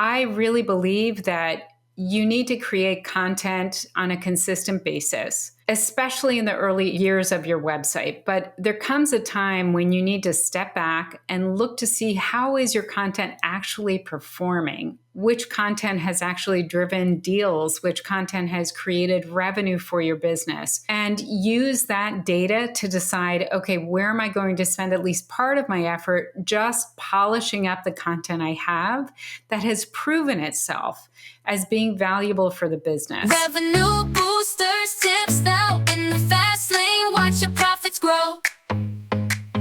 I really believe that you need to create content on a consistent basis, especially in the early years of your website. But there comes a time when you need to step back and look to see how is your content actually performing, which content has actually driven deals, which content has created revenue for your business, and use that data to decide, okay, where am I going to spend at least part of my effort just polishing up the content I have that has proven itself as being valuable for the business. Revenue boosters, tips now in the fast lane. Watch your profits grow.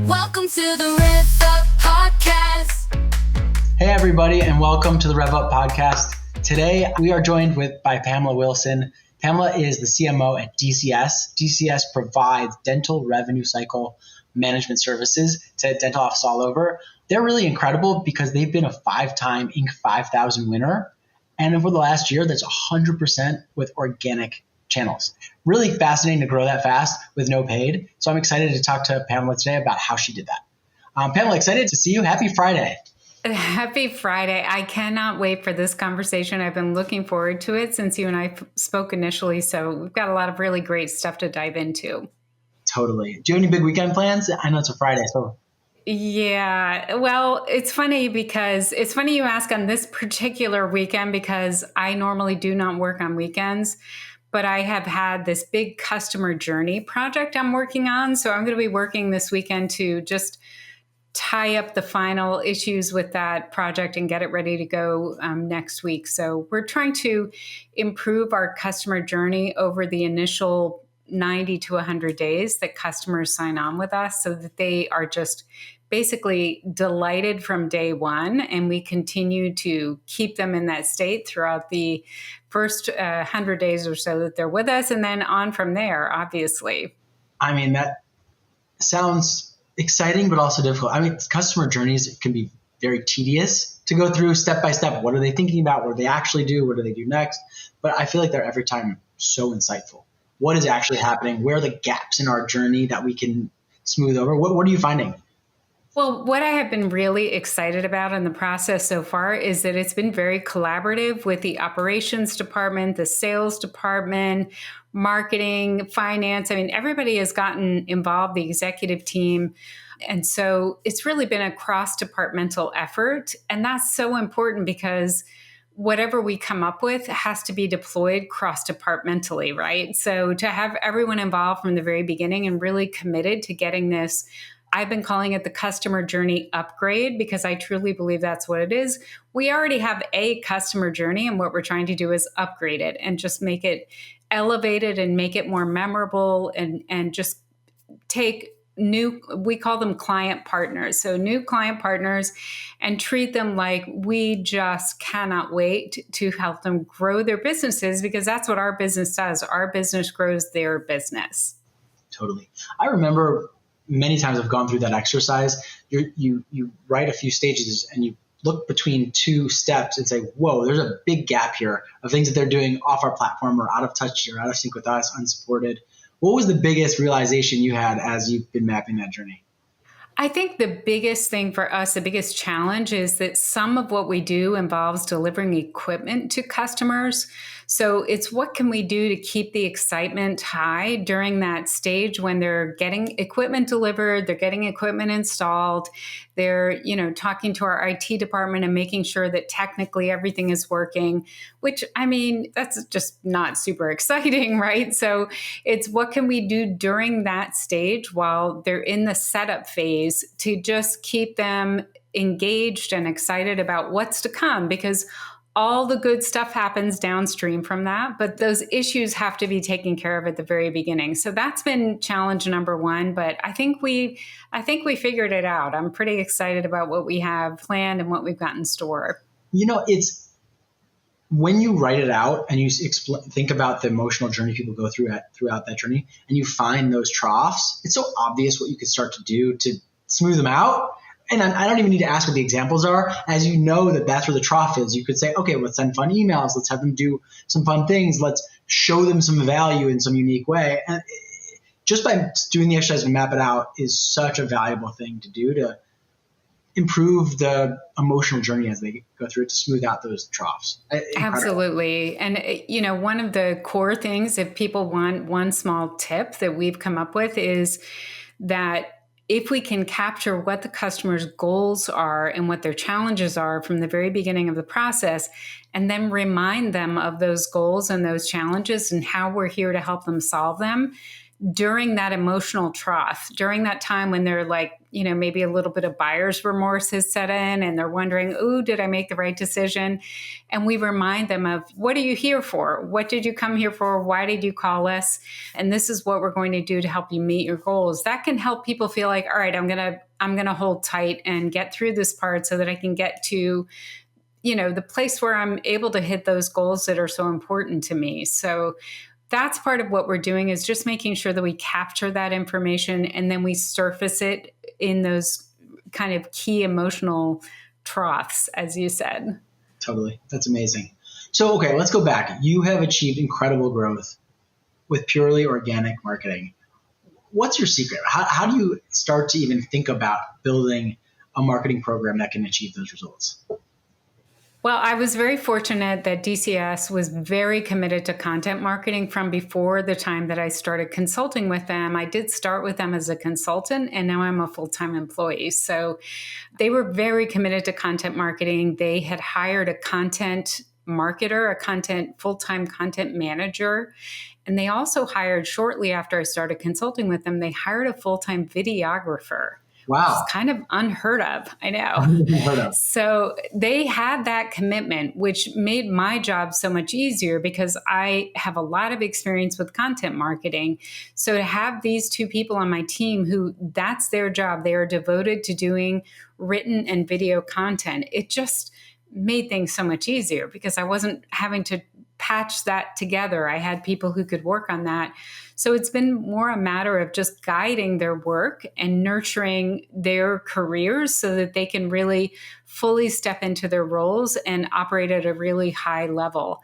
Welcome to the Rev Up Podcast. Hey everybody, and welcome to the Rev Up Podcast. Today we are joined by Pamela Wilson. Pamela is the CMO at DCS. DCS provides dental revenue cycle management services to dental offices all over. They're really incredible because they've been a 5-time Inc. 5000 winner. And over the last year, that's 100% with organic channels. Really fascinating to grow that fast with no paid. So I'm excited to talk to Pamela today about how she did that. Pamela, excited to see you. Happy Friday. Happy Friday. I cannot wait for this conversation. I've been looking forward to it since you and I spoke initially. So we've got a lot of really great stuff to dive into. Totally. Do you have any big weekend plans? I know it's a Friday, so... Yeah, well, it's funny you ask on this particular weekend because I normally do not work on weekends, but I have had this big customer journey project I'm working on. So I'm going to be working this weekend to just tie up the final issues with that project and get it ready to go next week. So we're trying to improve our customer journey over the initial 90 to 100 days that customers sign on with us so that they are just basically delighted from day one. And we continue to keep them in that state throughout the first 100 days or so that they're with us. And then on from there, obviously. I mean, that sounds exciting, but also difficult. I mean, customer journeys can be very tedious to go through step by step. What are they thinking about? What do they actually do? What do they do next? But I feel like they're every time so insightful. What is actually happening? Where are the gaps in our journey that we can smooth over? What are you finding? Well, what I have been really excited about in the process so far is that it's been very collaborative with the operations department, the sales department, marketing, finance. I mean, everybody has gotten involved, the executive team. And so it's really been a cross-departmental effort. And that's so important because whatever we come up with has to be deployed cross-departmentally, right? So to have everyone involved from the very beginning and really committed to getting this, I've been calling it the customer journey upgrade because I truly believe that's what it is. We already have a customer journey, and what we're trying to do is upgrade it and just make it elevated and make it more memorable and just take we call them client partners. So new client partners, and treat them like we just cannot wait to help them grow their businesses because that's what our business does. Our business grows their business. Totally. I remember many times I've gone through that exercise. You write a few stages and you look between two steps and say, whoa, there's a big gap here of things that they're doing off our platform or out of touch or out of sync with us, unsupported. What was the biggest realization you had as you've been mapping that journey? I think the biggest thing for us, the biggest challenge is that some of what we do involves delivering equipment to customers. So it's what can we do to keep the excitement high during that stage when they're getting equipment delivered, they're getting equipment installed, they're, talking to our IT department and making sure that technically everything is working, which, I mean, that's just not super exciting, right? So it's what can we do during that stage while they're in the setup phase to just keep them engaged and excited about what's to come, because all the good stuff happens downstream from that, but those issues have to be taken care of at the very beginning. So that's been challenge number one, but I think we figured it out. I'm pretty excited about what we have planned and what we've got in store. It's when you write it out and you think about the emotional journey people go through throughout that journey, and you find those troughs, it's so obvious what you could start to do to smooth them out. And I don't even need to ask what the examples are. As you know that that's where the trough is, you could say, okay, let's send fun emails. Let's have them do some fun things. Let's show them some value in some unique way. And just by doing the exercise and map it out is such a valuable thing to do to improve the emotional journey as they go through it to smooth out those troughs. Incredible. Absolutely. And, one of the core things, if people want one small tip that we've come up with, is that if we can capture what the customer's goals are and what their challenges are from the very beginning of the process, and then remind them of those goals and those challenges and how we're here to help them solve them during that emotional trough, during that time when they're like, maybe a little bit of buyer's remorse has set in and they're wondering, ooh, did I make the right decision? And we remind them of, what are you here for? What did you come here for? Why did you call us? And this is what we're going to do to help you meet your goals. That can help people feel like, all right, I'm going to hold tight and get through this part so that I can get to the place where I'm able to hit those goals that are so important to me. So that's part of what we're doing, is just making sure that we capture that information and then we surface it in those kind of key emotional troughs, as you said. Totally. That's amazing. So, okay, let's go back. You have achieved incredible growth with purely organic marketing. What's your secret? How do you start to even think about building a marketing program that can achieve those results? Well, I was very fortunate that DCS was very committed to content marketing from before the time that I started consulting with them. I did start with them as a consultant, and now I'm a full-time employee. So they were very committed to content marketing. They had hired a content marketer, a full-time content manager. And they also hired, shortly after I started consulting with them, they hired a full-time videographer. Wow. It's kind of unheard of. I know. Unheard of. So they had that commitment, which made my job so much easier because I have a lot of experience with content marketing. So to have these two people on my team who that's their job, they are devoted to doing written and video content, it just made things so much easier because I wasn't having to patch that together. I had people who could work on that. So it's been more a matter of just guiding their work and nurturing their careers so that they can really fully step into their roles and operate at a really high level.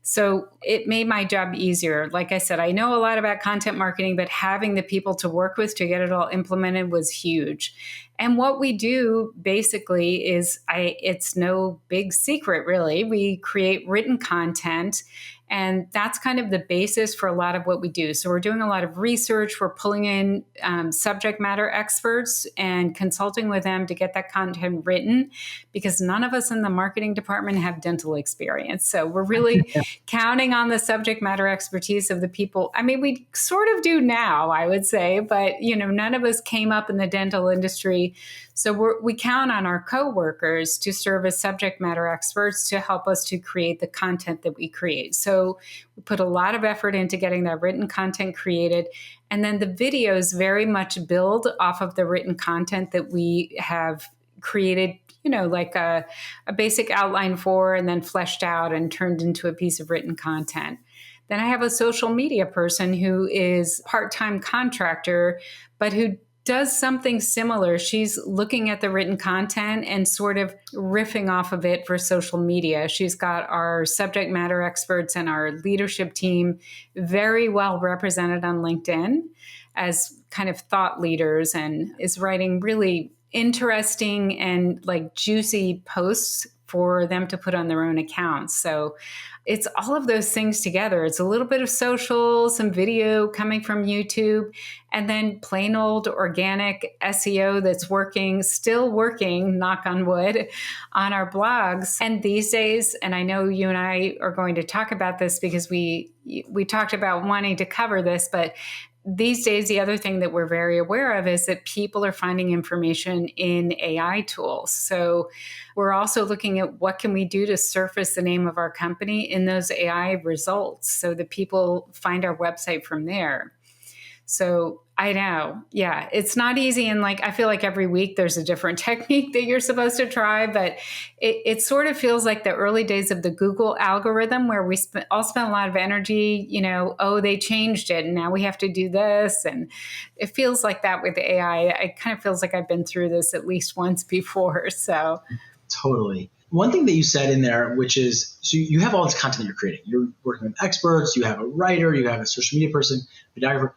So it made my job easier. Like I said, I know a lot about content marketing, but having the people to work with to get it all implemented was huge. And what we do basically is it's no big secret, really. We create written content, and that's kind of the basis for a lot of what we do. So we're doing a lot of research. We're pulling in subject matter experts and consulting with them to get that content written, because none of us in the marketing department have dental experience. So we're really counting on the subject matter expertise of the people. I mean, we sort of do now, I would say, but none of us came up in the dental industry. So we count on our coworkers to serve as subject matter experts to help us to create the content that we create. So we put a lot of effort into getting that written content created. And then the videos very much build off of the written content that we have created, like a basic outline for, and then fleshed out and turned into a piece of written content. Then I have a social media person who is part-time contractor, but who does something similar. She's looking at the written content and sort of riffing off of it for social media. She's got our subject matter experts and our leadership team very well represented on LinkedIn as kind of thought leaders, and is writing really interesting and like juicy posts for them to put on their own accounts. So it's all of those things together. It's a little bit of social, some video coming from YouTube, and then plain old organic SEO that's still working, knock on wood, on our blogs. And these days, and I know you and I are going to talk about this because we talked about wanting to cover this, but these days, the other thing that we're very aware of is that people are finding information in AI tools. So we're also looking at what can we do to surface the name of our company in those AI results so that people find our website from there. So I know, yeah, it's not easy. And I feel like every week there's a different technique that you're supposed to try, but it sort of feels like the early days of the Google algorithm where we all spent a lot of energy, they changed it and now we have to do this. And it feels like that with AI. It kind of feels like I've been through this at least once before. So totally. One thing that you said in there, which is, so you have all this content that you're creating. You're working with experts, you have a writer, you have a social media person, videographer.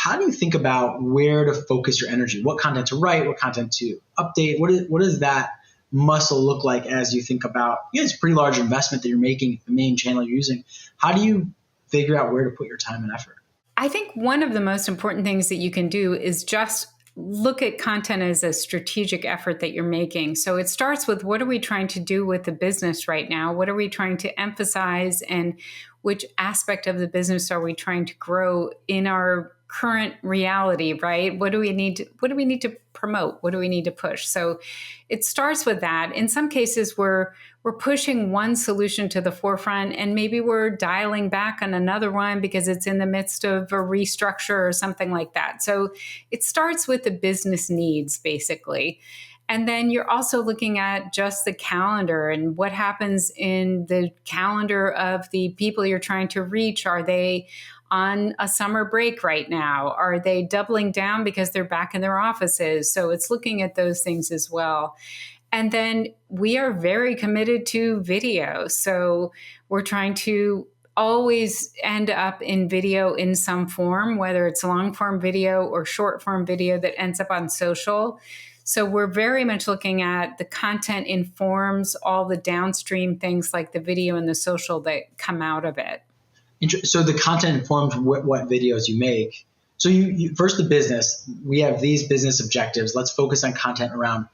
how do you think about where to focus your energy? What content to write? What content to update? What does that muscle look like as you think about, it's a pretty large investment that you're making, the main channel you're using. How do you figure out where to put your time and effort? I think one of the most important things that you can do is just look at content as a strategic effort that you're making. So it starts with, what are we trying to do with the business right now? What are we trying to emphasize, and which aspect of the business are we trying to grow in our current reality, right? What do we need to promote? What do we need to push? So it starts with that. In some cases, we're pushing one solution to the forefront, and maybe we're dialing back on another one because it's in the midst of a restructure or something like that. So it starts with the business needs, basically. And then you're also looking at just the calendar and what happens in the calendar of the people you're trying to reach. Are they on a summer break right now? Are they doubling down because they're back in their offices? So it's looking at those things as well. And then we are very committed to video. So we're trying to always end up in video in some form, whether it's long form video or short form video that ends up on social. So we're very much looking at the content informs all the downstream things like the video and the social that come out of it. So the content informs what videos you make. So you first, the business, we have these business objectives. Let's focus on content around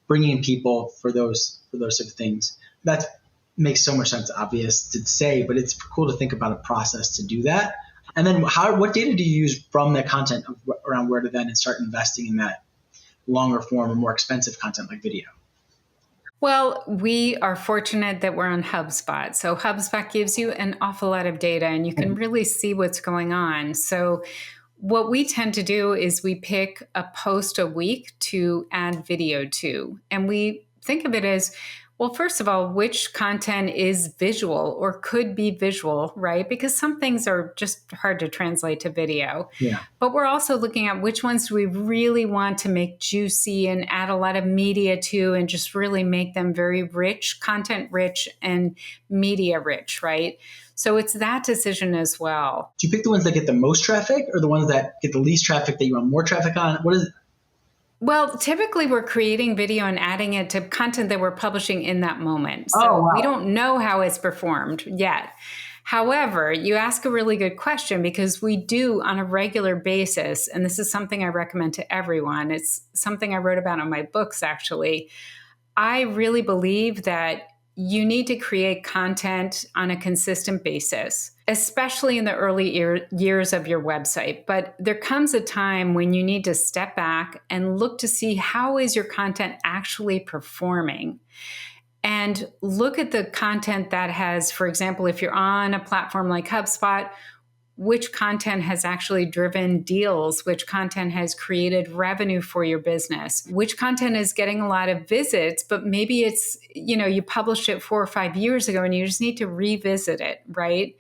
bringing in people for those sort of things. That makes so much sense, obvious to say, but it's cool to think about a process to do that. And then what data do you use from that content around where to then start investing in that longer form or more expensive content like video? Well, we are fortunate that we're on HubSpot. So HubSpot gives you an awful lot of data, and you can really see what's going on. So what we tend to do is we pick a post a week to add video to. And we think of it as, well, first of all, which content is visual or could be visual, right? Because some things are just hard to translate to video. Yeah. But we're also looking at which ones do we really want to make juicy and add a lot of media to, and just really make them very rich, content rich and media rich, right? So it's that decision as well. Do you pick the ones that get the most traffic or the ones that get the least traffic that you want more traffic on? What is it? Well, typically we're creating video and adding it to content that we're publishing in that moment. So wow. We don't know how it's performed yet. However, you ask a really good question, because we do on a regular basis, and this is something I recommend to everyone. It's something I wrote about in my books, actually. I really believe that you need to create content on a consistent basis, especially in the early years of your website. But there comes a time when you need to step back and look to see how is your content actually performing. And look at the content that has, for example, if you're on a platform like HubSpot, which content has actually driven deals, which content has created revenue for your business, which content is getting a lot of visits, but maybe it's, you published it 4 or 5 years ago and you just need to revisit it, right?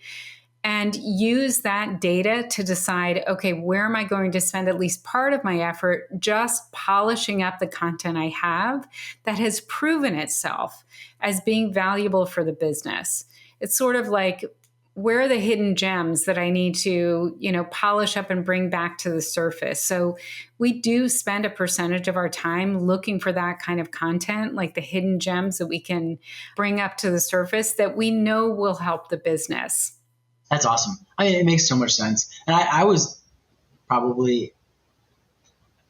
And use that data to decide, okay, where am I going to spend at least part of my effort just polishing up the content I have that has proven itself as being valuable for the business. It's sort of like, where are the hidden gems that I need to, polish up and bring back to the surface? So we do spend a percentage of our time looking for that kind of content, like the hidden gems that we can bring up to the surface that we know will help the business. That's awesome. It makes so much sense. And I was probably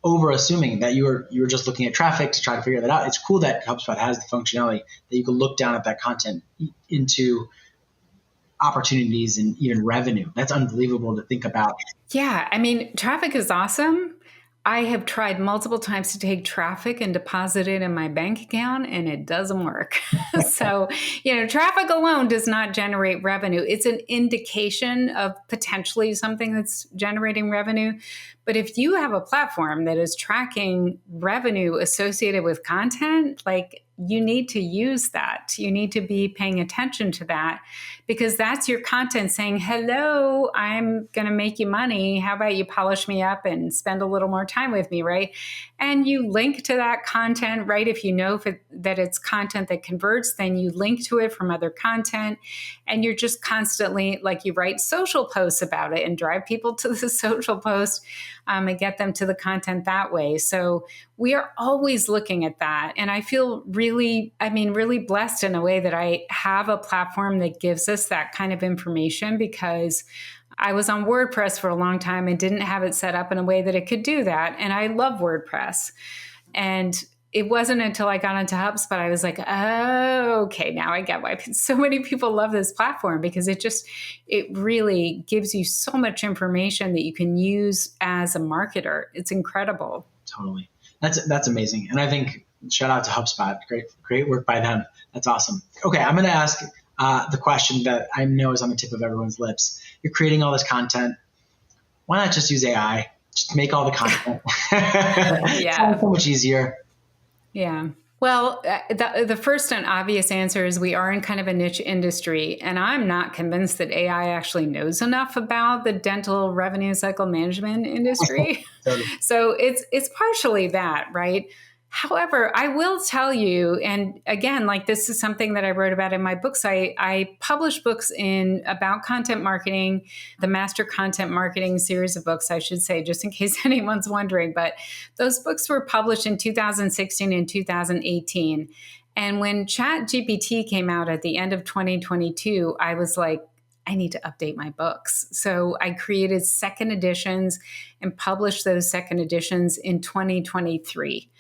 over assuming that you were just looking at traffic to try to figure that out. It's cool that HubSpot has the functionality that you can look down at that content into opportunities and even revenue. That's unbelievable to think about. Yeah. Traffic is awesome. I have tried multiple times to take traffic and deposit it in my bank account, and it doesn't work. So, traffic alone does not generate revenue. It's an indication of potentially something that's generating revenue. But if you have a platform that is tracking revenue associated with content, like, you need to use that. You need to be paying attention to that because that's your content saying, hello, I'm going to make you money. How about you polish me up and spend a little more time with me, right? And you link to that content, right? If you know that it's content that converts, then you link to it from other content. And you're just constantly, like, you write social posts about it and drive people to the social post and get them to the content that way. So we are always looking at that. And I feel really blessed in a way that I have a platform that gives us that kind of information, because I was on WordPress for a long time and didn't have it set up in a way that it could do that. And I love WordPress. And it wasn't until I got into HubSpot, I was like, oh, okay, now I get why so many people love this platform, because it really gives you so much information that you can use as a marketer. It's incredible. Totally. That's amazing. And I think shout out to HubSpot. Great work by them. That's awesome. Okay. I'm going to ask the question that I know is on the tip of everyone's lips. You're creating all this content. Why not just use AI? Just make all the content. Yeah. It's so much easier. Yeah. Well, the first and obvious answer is we are in kind of a niche industry, and I'm not convinced that AI actually knows enough about the dental revenue cycle management industry. Totally. So it's partially that, right? However, I will tell you, and again, like, this is something that I wrote about in my books. I published books about content marketing, the Master Content Marketing series of books, I should say, just in case anyone's wondering. But those books were published in 2016 and 2018. And when ChatGPT came out at the end of 2022, I was like, I need to update my books. So I created second editions and published those second editions in 2023.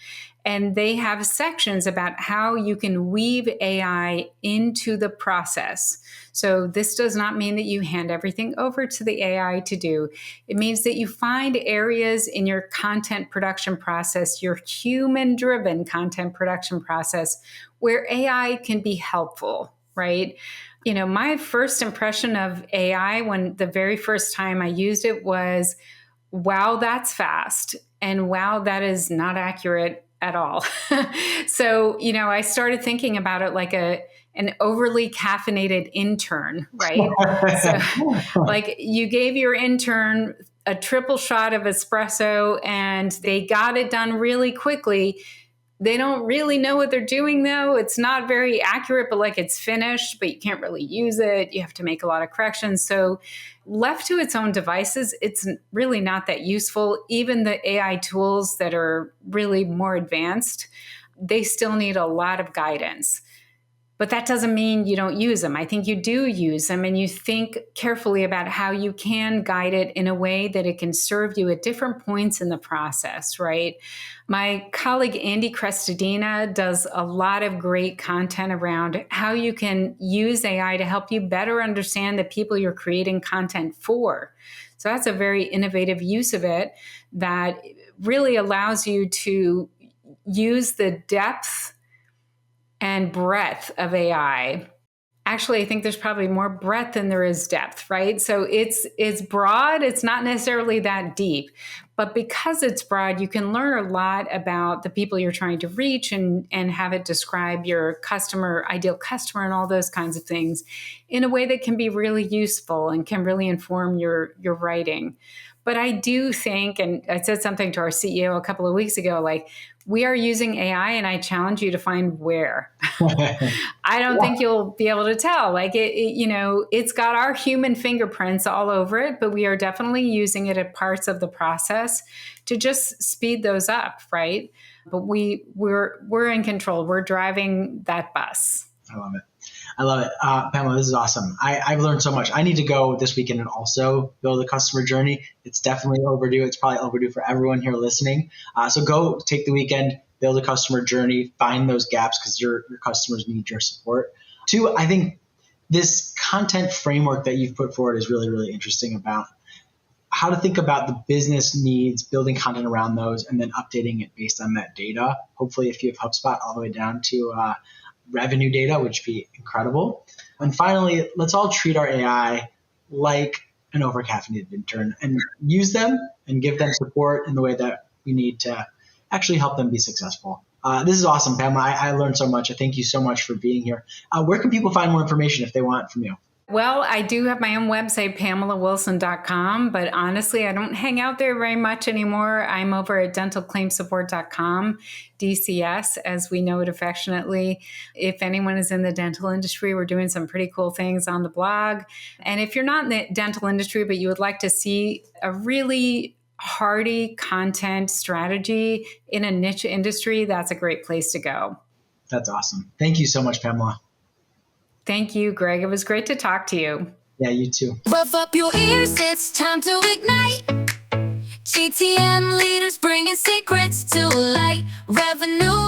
And they have sections about how you can weave AI into the process. So this does not mean that you hand everything over to the AI to do. It means that you find areas in your content production process, your human-driven content production process, where AI can be helpful, right? You know, my first impression of AI when the very first time I used it was, wow, that's fast. And wow, that is not accurate at all. So, you know, I started thinking about it like an overly caffeinated intern, right? So like, you gave your intern a triple shot of espresso and they got it done really quickly. They don't really know what they're doing, though. It's not very accurate, but like, it's finished, but you can't really use it. You have to make a lot of corrections. So left to its own devices, it's really not that useful. Even the AI tools that are really more advanced, they still need a lot of guidance. But that doesn't mean you don't use them. I think you do use them, and you think carefully about how you can guide it in a way that it can serve you at different points in the process, right? My colleague, Andy Crestodina, does a lot of great content around how you can use AI to help you better understand the people you're creating content for. So that's a very innovative use of it that really allows you to use the depth and breadth of AI. Actually, I think there's probably more breadth than there is depth, right? So it's broad. It's not necessarily that deep, but because it's broad, you can learn a lot about the people you're trying to reach and have it describe your ideal customer, and all those kinds of things in a way that can be really useful and can really inform your writing. But I do think, and I said something to our CEO a couple of weeks ago, like, we are using AI, and I challenge you to find where. I don't think you'll be able to tell. Like, it's got our human fingerprints all over it, but we are definitely using it at parts of the process to just speed those up, right? But we're in control. We're driving that bus. I love it. Pamela, this is awesome. I've learned so much. I need to go this weekend and also build a customer journey. It's definitely overdue. It's probably overdue for everyone here listening. So go take the weekend, build a customer journey, find those gaps, because your customers need your support. Two, I think this content framework that you've put forward is really, really interesting about how to think about the business needs, building content around those, and then updating it based on that data. Hopefully, if you have HubSpot all the way down to revenue data, which would be incredible. And finally, let's all treat our AI like an overcaffeinated intern and use them and give them support in the way that we need to actually help them be successful. This is awesome, Pamela. I learned so much. I thank you so much for being here. Where can people find more information if they want from you? Well, I do have my own website, PamelaWilson.com, but honestly, I don't hang out there very much anymore. I'm over at dentalclaimsupport.com, DCS, as we know it affectionately. If anyone is in the dental industry, we're doing some pretty cool things on the blog. And if you're not in the dental industry, but you would like to see a really hearty content strategy in a niche industry, that's a great place to go. That's awesome. Thank you so much, Pamela. Thank you, Greg. It was great to talk to you. Yeah, you too. Rev up your ears, it's time to ignite. GTM leaders bringing secrets to light. Revenue